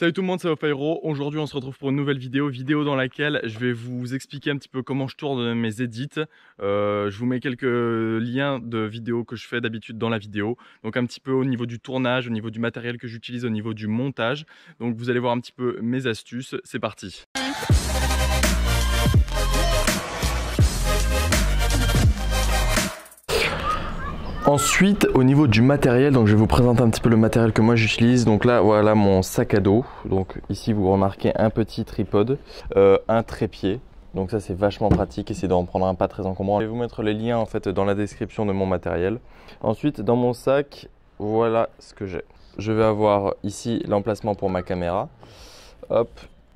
Salut tout le monde, c'est Ophairo. Aujourd'hui on se retrouve pour une nouvelle vidéo dans laquelle je vais vous expliquer un petit peu comment je tourne mes edits. Je vous mets quelques liens de vidéos que je fais d'habitude dans la vidéo. Donc un petit peu au niveau du tournage, au niveau du matériel que j'utilise, au niveau du montage. Donc vous allez voir un petit peu mes astuces. C'est parti. Ensuite, au niveau du matériel, donc je vais vous présenter un petit peu le matériel que moi j'utilise. Donc là, voilà mon sac à dos. Donc ici, vous remarquez un petit tripode, un trépied. Donc ça, c'est vachement pratique. Essayez d'en prendre un pas très encombrant. Je vais vous mettre les liens en fait dans la description de mon matériel. Ensuite, dans mon sac, voilà ce que j'ai. Je vais avoir ici l'emplacement pour ma caméra. Hop.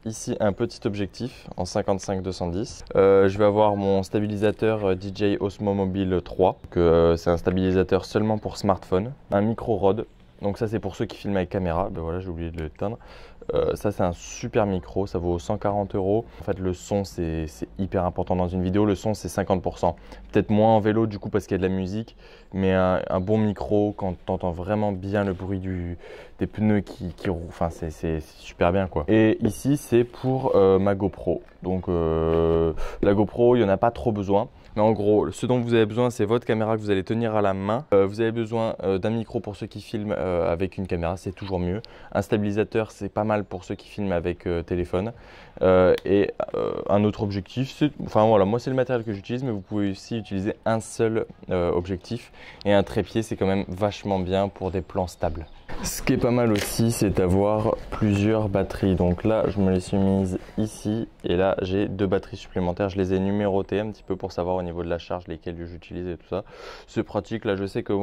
Ici un petit objectif en 55-210. Je vais avoir mon stabilisateur DJI Osmo Mobile 3. C'est un stabilisateur seulement pour smartphone. Un micro Rode. Donc ça c'est pour ceux qui filment avec caméra. Ben voilà, j'ai oublié de l'éteindre. Ça c'est un super micro, ça vaut 140 €. En fait le son c'est hyper important dans une vidéo. Le son c'est 50%. Peut-être moins en vélo du coup parce qu'il y a de la musique. Mais un bon micro, quand tu entends vraiment bien le bruit des pneus qui roulent, enfin c'est super bien quoi. Et ici c'est pour ma GoPro. Donc la GoPro, il n'y en a pas trop besoin. Mais en gros, ce dont vous avez besoin, c'est votre caméra que vous allez tenir à la main. Vous avez besoin d'un micro pour ceux qui filment avec une caméra, c'est toujours mieux. Un stabilisateur, c'est pas mal pour ceux qui filment avec téléphone. Et un autre objectif, enfin voilà, moi c'est le matériel que j'utilise, mais vous pouvez aussi utiliser un seul objectif. Et un trépied, c'est quand même vachement bien pour des plans stables. Ce qui est pas mal aussi, c'est d'avoir plusieurs batteries. Donc là, je me les suis mises ici et là, j'ai 2 batteries supplémentaires. Je les ai numérotées un petit peu pour savoir au niveau de la charge lesquelles j'utilise et tout ça. C'est pratique. Là, je sais que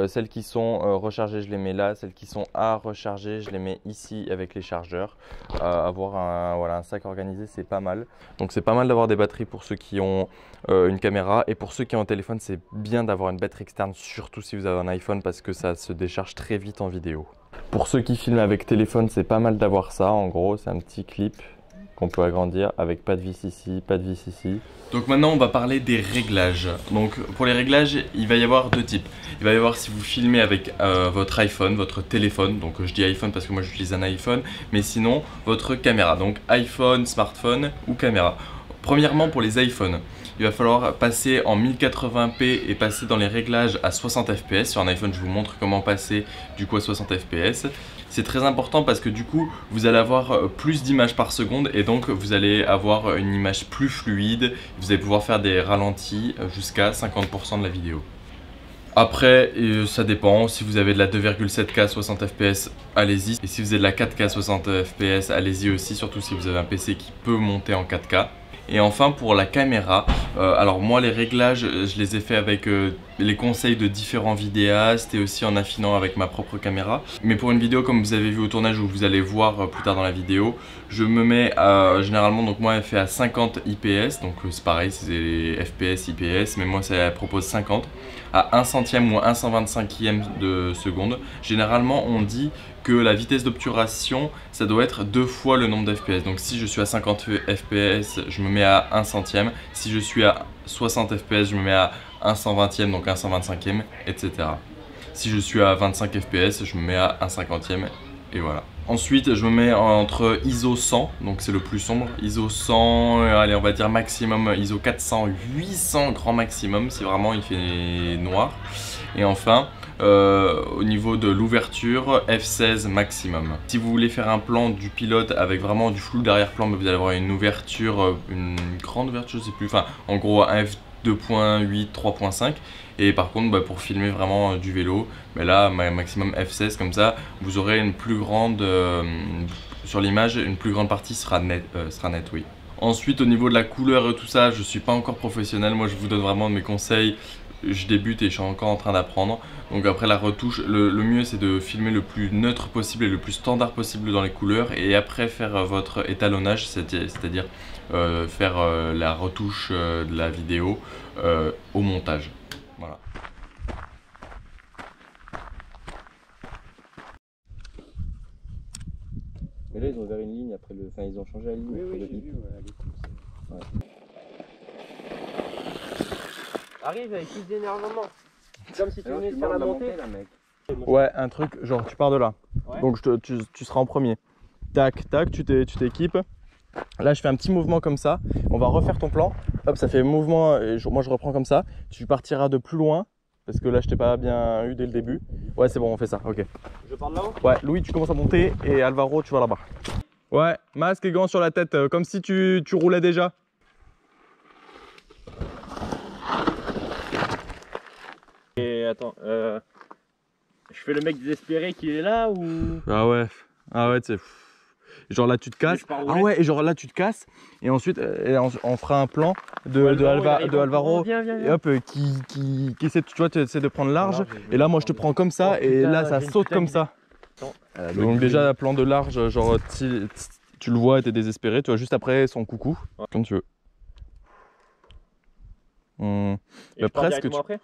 celles qui sont rechargées, je les mets là. Celles qui sont à recharger, je les mets ici avec les chargeurs. Avoir un sac organisé, c'est pas mal. Donc c'est pas mal d'avoir des batteries pour ceux qui ont une caméra. Et pour ceux qui ont un téléphone, c'est bien d'avoir une batterie externe, surtout si vous avez un iPhone parce que ça se décharge très vite en vidéo. Pour ceux qui filment avec téléphone, c'est pas mal d'avoir ça. En gros, c'est un petit clip qu'on peut agrandir avec pas de vis ici, pas de vis ici. Donc maintenant, on va parler des réglages. Donc pour les réglages, il va y avoir 2 types. Il va y avoir si vous filmez avec votre iPhone, votre téléphone. Donc je dis iPhone parce que moi j'utilise un iPhone. Mais sinon, votre caméra. Donc iPhone, smartphone ou caméra. Premièrement, pour les iPhones, il va falloir passer en 1080p et passer dans les réglages à 60 fps. Sur un iPhone, je vous montre comment passer du coup à 60 fps. C'est très important parce que du coup, vous allez avoir plus d'images par seconde et donc vous allez avoir une image plus fluide. Vous allez pouvoir faire des ralentis jusqu'à 50% de la vidéo. Après, ça dépend. Si vous avez de la 2,7K 60 fps, allez-y. Et si vous avez de la 4K 60 fps, allez-y aussi. Surtout si vous avez un PC qui peut monter en 4K. Et enfin pour la caméra, alors moi les réglages je les ai fait avec les conseils de différents vidéastes et aussi en affinant avec ma propre caméra. Mais pour une vidéo comme vous avez vu au tournage où vous allez voir plus tard dans la vidéo, je me mets généralement, donc moi elle fait à 50 IPS, donc c'est pareil, c'est les FPS, IPS, mais moi ça propose 50 à 1 centième ou 1 125e de seconde. Généralement on dit que la vitesse d'obturation ça doit être 2 fois le nombre d'FPS. Donc si je suis à 50 FPS, je me mets à 1 centième. Si je suis à 60 FPS, je me mets à 1 120e, donc 1 125e, etc. Si je suis à 25 FPS, je me mets à 1 50e et voilà. Ensuite, je me mets entre ISO 100, donc c'est le plus sombre, ISO 100, allez on va dire maximum, ISO 400, 800 grand maximum si vraiment il fait noir. Et enfin, au niveau de l'ouverture, F16 maximum. Si vous voulez faire un plan du pilote avec vraiment du flou d'arrière-plan, vous allez avoir une ouverture, une grande ouverture, je sais plus, enfin en gros un F2.8, 3.5. Et par contre, pour filmer vraiment du vélo, là maximum F16, comme ça vous aurez une plus grande, sur l'image, une plus grande partie sera nette, oui. Ensuite au niveau de la couleur et tout ça, je suis pas encore professionnel, moi je vous donne vraiment mes conseils. Je débute et je suis encore en train d'apprendre. Donc après la retouche, le mieux c'est de filmer le plus neutre possible et le plus standard possible dans les couleurs. Et après faire votre étalonnage, c'est-à-dire faire la retouche de la vidéo au montage. Voilà. Mais là ils ont ouvert une ligne après le... Enfin ils ont changé la ligne. Oui, j'ai vu, elle est cool. Ouais. Arrive avec plus d'énervement. Comme si tu venais de faire la montée. Ouais, un truc, genre tu pars de là. Ouais. Donc tu seras en premier. Tac, tac, tu t'équipes. Là, je fais un petit mouvement comme ça. On va refaire ton plan. Hop, ça fait mouvement. Et moi, je reprends comme ça. Tu partiras de plus loin. Parce que là, je t'ai pas bien eu dès le début. Ouais, c'est bon, on fait ça. Ok. Je pars de là-haut. Ouais, Louis, tu commences à monter. Et Alvaro, tu vas là-bas. Ouais, masque et gants sur la tête. Comme si tu roulais déjà. Et attends, je fais le mec désespéré qui est là ou... Ah ouais, tu sais. Genre là tu te casses. Ah ouais, et genre là tu te casses. Et ensuite on fera un plan de Alvaro. Viens. Et hop, qui essaie, tu vois, tu essaies de prendre large. Et là moi je te prends comme ça. Et là ça saute comme ça. Donc déjà plan de large, genre tu le vois et t'es désespéré. Tu vois juste après son coucou. Comme tu veux. Et je pars presque. directement après.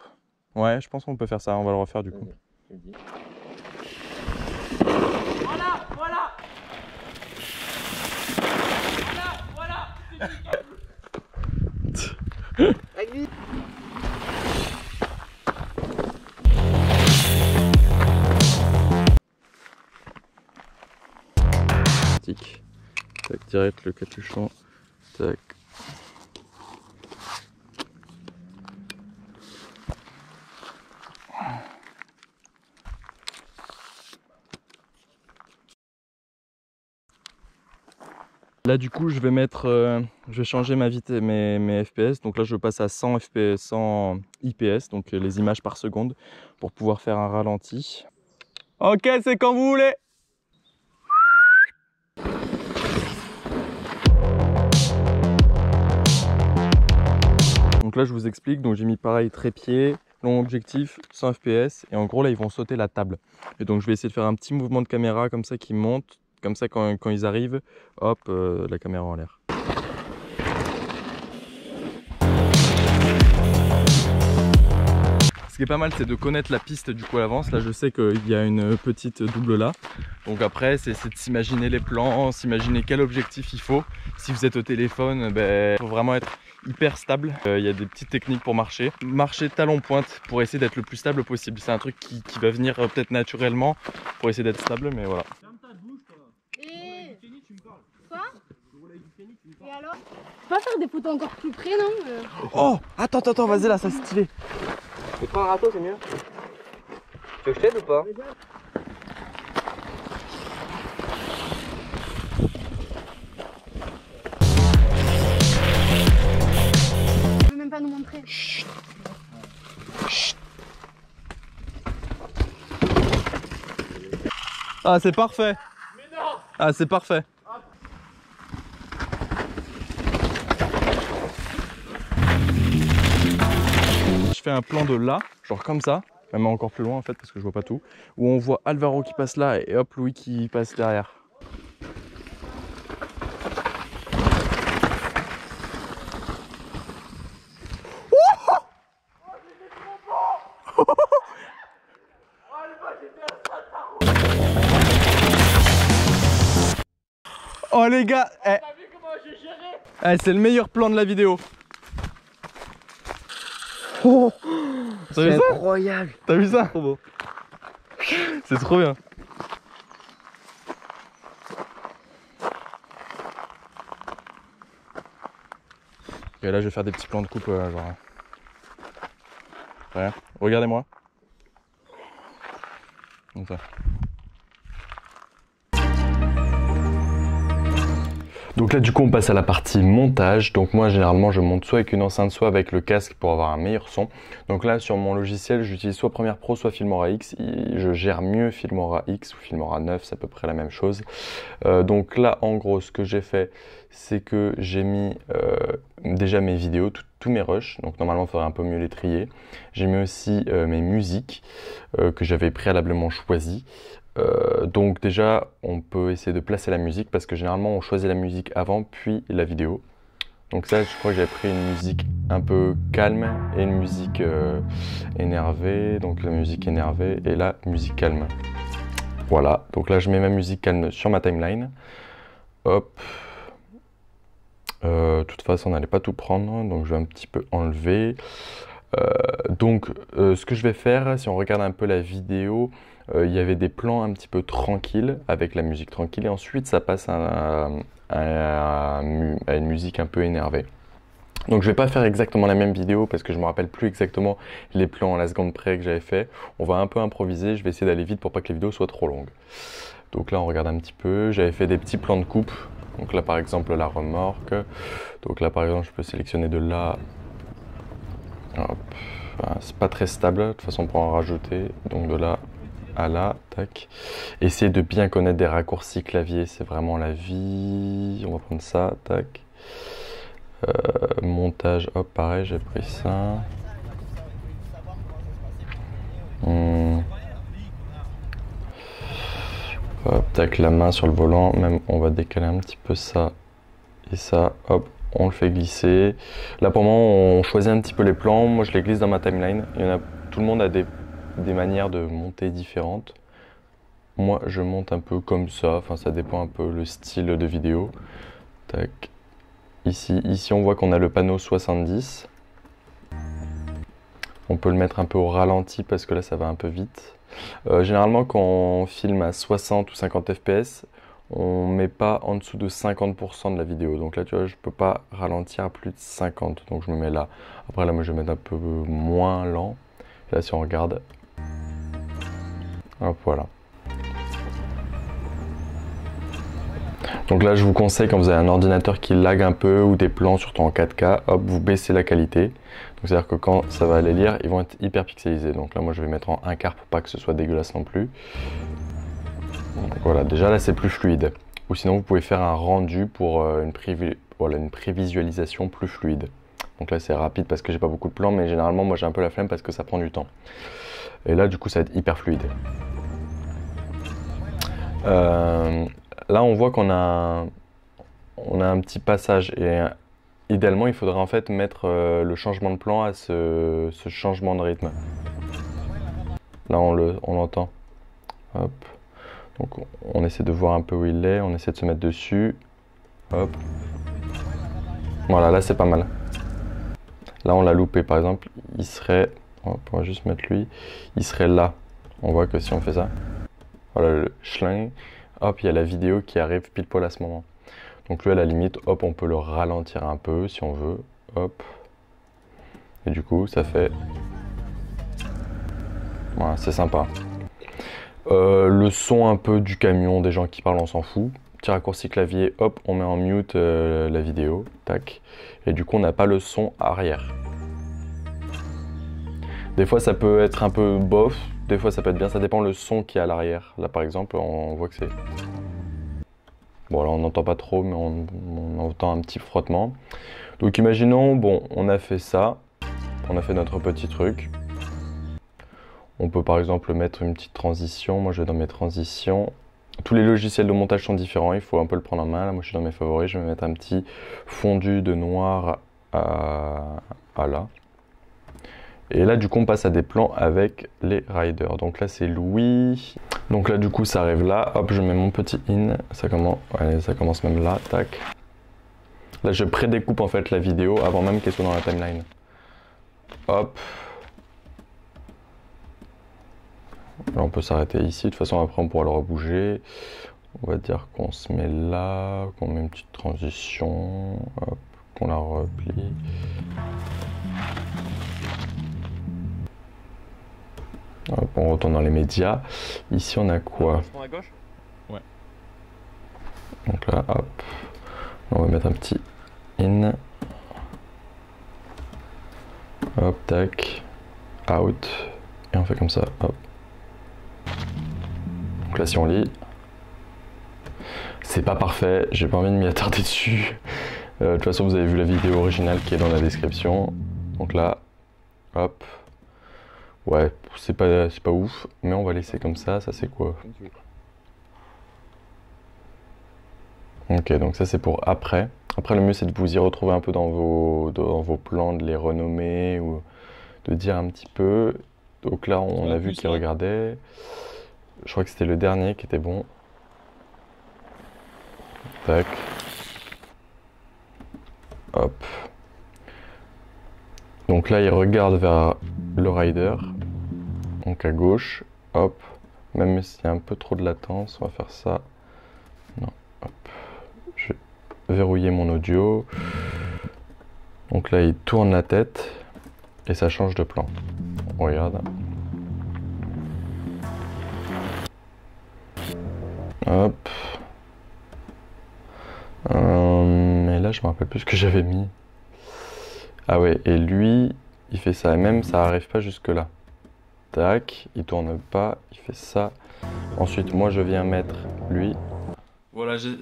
Ouais, je pense qu'on peut faire ça. On va le refaire du coup. Voilà. Tac, direct le capuchon. Tac. Là du coup je vais mettre, je vais changer mes FPS. Donc là je passe à 100 FPS, 100 IPS, donc les images par seconde, pour pouvoir faire un ralenti. Ok, c'est quand vous voulez. Donc là je vous explique, donc j'ai mis pareil trépied, long objectif, 100 FPS, et en gros là ils vont sauter la table. Et donc je vais essayer de faire un petit mouvement de caméra comme ça qui monte. Comme ça, quand ils arrivent, hop, la caméra en l'air. Ce qui est pas mal, c'est de connaître la piste du coup à l'avance. Là, je sais qu'il y a une petite double là. Donc après, c'est de s'imaginer les plans, s'imaginer quel objectif il faut. Si vous êtes au téléphone, il faut vraiment être hyper stable. Il y a des petites techniques pour marcher. Marcher talon pointe pour essayer d'être le plus stable possible. C'est un truc qui va venir peut-être naturellement pour essayer d'être stable, mais voilà. Et alors? Tu peux pas faire des photos encore plus près, non? Oh, attends, vas-y là, ça c'est stylé. Tu prends un râteau, c'est mieux. Tu veux que je t'aide ou pas? Tu veux même pas nous montrer? Chut. Ah, c'est parfait. Mais non. Ah, c'est parfait. Je fais un plan de là, genre comme ça, même encore plus loin en fait parce que je vois pas tout, où on voit Alvaro qui passe là et hop Louis qui passe derrière. Oh les gars, c'est le meilleur plan de la vidéo. Oh, c'est incroyable. T'as vu ça? Trop beau. C'est trop bien. Et là je vais faire des petits plans de coupe genre. Ouais, regardez-moi. Comme ça. Donc là du coup on passe à la partie montage. Donc moi généralement je monte soit avec une enceinte soit avec le casque pour avoir un meilleur son. Donc là sur mon logiciel j'utilise soit Premiere Pro soit Filmora X. Je gère mieux Filmora X ou Filmora 9, c'est à peu près la même chose. Donc là en gros ce que j'ai fait c'est que j'ai mis déjà mes vidéos, tous mes rushs. Donc normalement il faudrait un peu mieux les trier. J'ai mis aussi mes musiques que j'avais préalablement choisies. Donc déjà on peut essayer de placer la musique parce que généralement on choisit la musique avant puis la vidéo. Donc ça je crois que j'ai pris une musique un peu calme et une musique énervée. Donc la musique énervée et la musique calme. Voilà, donc là je mets ma musique calme sur ma timeline. Hop. De toute façon on n'allait pas tout prendre donc je vais un petit peu enlever. Ce que je vais faire, si on regarde un peu la vidéo, il y avait des plans un petit peu tranquilles, avec la musique tranquille, et ensuite ça passe à une musique un peu énervée. Donc je vais pas faire exactement la même vidéo parce que je me rappelle plus exactement les plans à la seconde près que j'avais fait. On va un peu improviser, je vais essayer d'aller vite pour pas que les vidéos soient trop longues. Donc là on regarde un petit peu, j'avais fait des petits plans de coupe. Donc là par exemple la remorque. Donc là par exemple je peux sélectionner de là. Hop. Enfin, c'est pas très stable, de toute façon on pourra en rajouter. Donc de là à là, tac. Essayez de bien connaître des raccourcis clavier, c'est vraiment la vie. On va prendre ça, tac. Montage, hop, pareil, j'ai pris ça. Hop, tac, la main sur le volant, même on va décaler un petit peu ça et ça, hop, on le fait glisser. Là pour le moment, on choisit un petit peu les plans, moi je les glisse dans ma timeline. Tout le monde a des manières de monter différentes. Moi je monte un peu comme ça, enfin ça dépend un peu le style de vidéo. Tac. Ici on voit qu'on a le panneau 70. On peut le mettre un peu au ralenti parce que là ça va un peu vite. Généralement quand on filme à 60 ou 50 fps, on met pas en dessous de 50% de la vidéo. Donc là tu vois je peux pas ralentir à plus de 50. Donc je me mets là. Après là moi je vais mettre un peu moins lent. Là si on regarde. Hop voilà. Donc là, je vous conseille quand vous avez un ordinateur qui lag un peu ou des plans surtout en 4K, hop, vous baissez la qualité. Donc c'est-à-dire que quand ça va aller lire, ils vont être hyper pixelisés. Donc là, moi, je vais mettre en 1/4 pour pas que ce soit dégueulasse non plus. Donc voilà, déjà là, c'est plus fluide. Ou sinon, vous pouvez faire un rendu pour une prévisualisation plus fluide. Donc là, c'est rapide parce que j'ai pas beaucoup de plans, mais généralement, moi, j'ai un peu la flemme parce que ça prend du temps. Et là, du coup, ça va être hyper fluide. Là, on voit qu'on a un petit passage et idéalement, il faudrait en fait mettre le changement de plan à ce changement de rythme. Là, on l'entend. Hop. Donc, on essaie de voir un peu où il est, on essaie de se mettre dessus. Hop. Voilà, là, c'est pas mal. Là, on l'a loupé, par exemple, il serait... Hop, on va juste mettre lui. Il serait là. On voit que si on fait ça, voilà le schling. Hop, il y a la vidéo qui arrive pile poil à ce moment. Donc lui, à la limite, hop, on peut le ralentir un peu si on veut. Hop. Et du coup, ça fait... Voilà, c'est sympa. Le son un peu du camion, des gens qui parlent, on s'en fout. Petit raccourci clavier, hop, on met en mute la vidéo. Tac. Et du coup, on n'a pas le son arrière. Des fois, ça peut être un peu bof. Des fois, ça peut être bien. Ça dépend le son qui est à l'arrière. Là, par exemple, on voit que c'est... Bon, là, on n'entend pas trop, mais on entend un petit frottement. Donc, imaginons, bon, on a fait ça. On a fait notre petit truc. On peut, par exemple, mettre une petite transition. Moi, je vais dans mes transitions. Tous les logiciels de montage sont différents. Il faut un peu le prendre en main. Là, moi, je suis dans mes favoris. Je vais mettre un petit fondu de noir à là. Et là, du coup, on passe à des plans avec les riders. Donc là, c'est Louis. Donc là, du coup, ça arrive là. Hop, je mets mon petit in. Ça commence, allez, ça commence même là. Tac. Là, je prédécoupe en fait la vidéo avant même qu'elle soit dans la timeline. Hop. Là, on peut s'arrêter ici. De toute façon, après, on pourra le rebouger. On va dire qu'on se met là, qu'on met une petite transition. Hop, qu'on la replie. Hop, on retourne dans les médias. Ici, on a quoi? À gauche? Ouais. Donc là, hop. On va mettre un petit in. Hop, tac. Out. Et on fait comme ça. Hop. Donc là, si on lit, c'est pas parfait. J'ai pas envie de m'y attarder dessus. De toute façon, vous avez vu la vidéo originale qui est dans la description. Donc là, hop. Ouais, c'est pas ouf, mais on va laisser comme ça c'est quoi? Ok, donc ça c'est pour après. Après, le mieux c'est de vous y retrouver un peu dans vos plans, de les renommer ou de dire un petit peu. Donc là, on a vu qu'il regardait. Je crois que c'était le dernier qui était bon. Tac. Hop. Donc là il regarde vers le rider, donc à gauche, hop, même s'il y a un peu trop de latence, on va faire ça. Non, hop, je vais verrouiller mon audio. Donc là il tourne la tête et ça change de plan. On regarde. Hop. Mais là je me rappelle plus ce que j'avais mis. Ah ouais, et lui il fait ça, et même ça arrive pas jusque là. Tac, il tourne pas, il fait ça. Ensuite moi je viens mettre lui.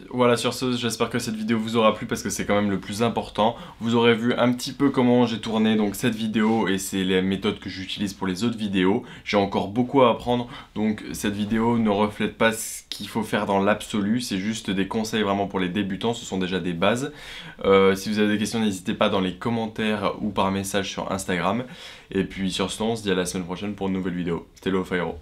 Voilà, sur ce, j'espère que cette vidéo vous aura plu parce que c'est quand même le plus important. Vous aurez vu un petit peu comment j'ai tourné donc cette vidéo et c'est les méthodes que j'utilise pour les autres vidéos. J'ai encore beaucoup à apprendre, donc cette vidéo ne reflète pas ce qu'il faut faire dans l'absolu, c'est juste des conseils vraiment pour les débutants, ce sont déjà des bases. Si vous avez des questions, n'hésitez pas dans les commentaires ou par message sur Instagram. Et puis sur ce, on se dit à la semaine prochaine pour une nouvelle vidéo. C'était LoFaero.